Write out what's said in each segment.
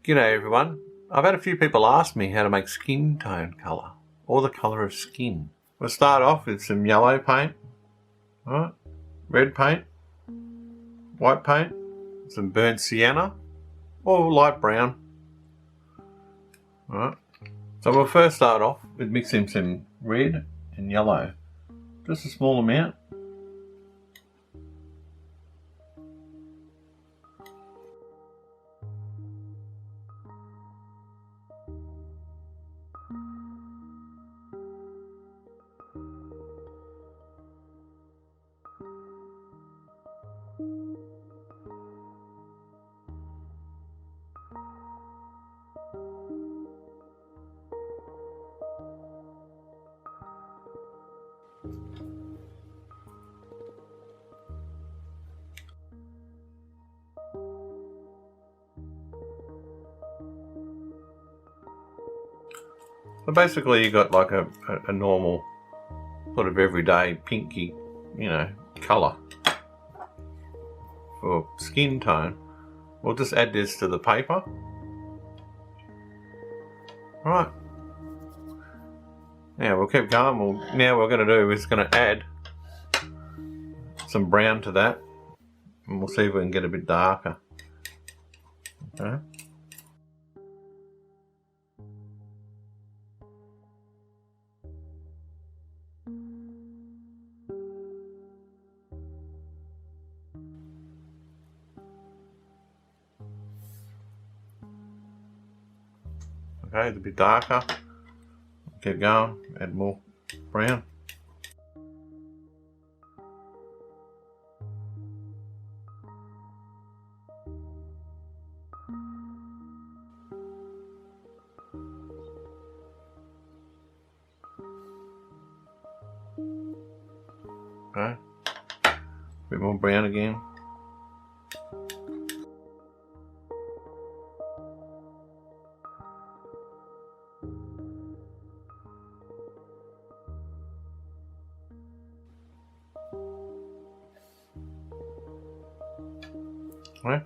G'day everyone. I've had a few people ask me how to make skin tone colour, or the colour of skin. We'll start off with some yellow paint, right? Red paint, white paint, some burnt sienna, or light brown. Right. So we'll first start off with mixing some red and yellow, just a small amount. So basically you got like a normal sort of everyday pinky, colour for skin tone. We'll just add this to the paper. Right. Now we'll keep going. Now what we're going to do is going to add some brown to that, and we'll see if we can get a bit darker. Okay. Okay, it's a bit darker. Keep going, add more brown. Okay, a bit more brown again. Okay.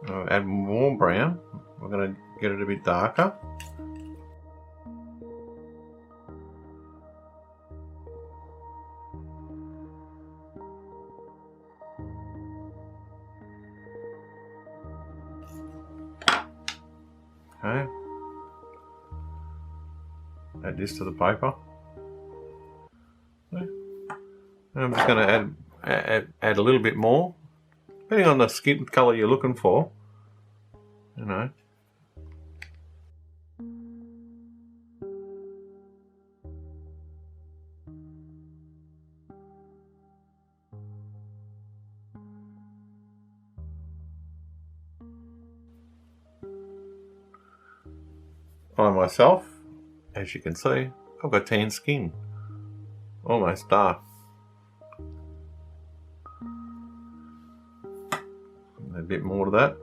I'll add more brown. We're going to get it a bit darker. Okay. Add this to the paper. Okay. And I'm just going to add a little bit more, depending on the skin colour you're looking for. I myself, as you can see, I've got tan skin, almost dark. A bit more of that.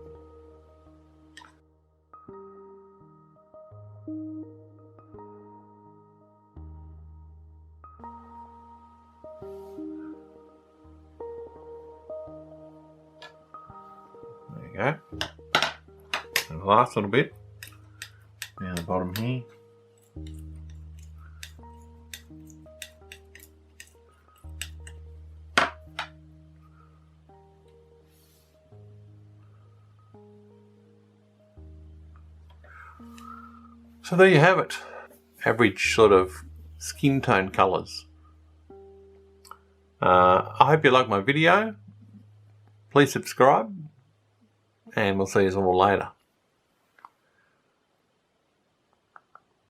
There you go. And the last little bit down the bottom here. So there you have it, average sort of skin tone colours. I hope you like my video. Please subscribe, and we'll see you all later.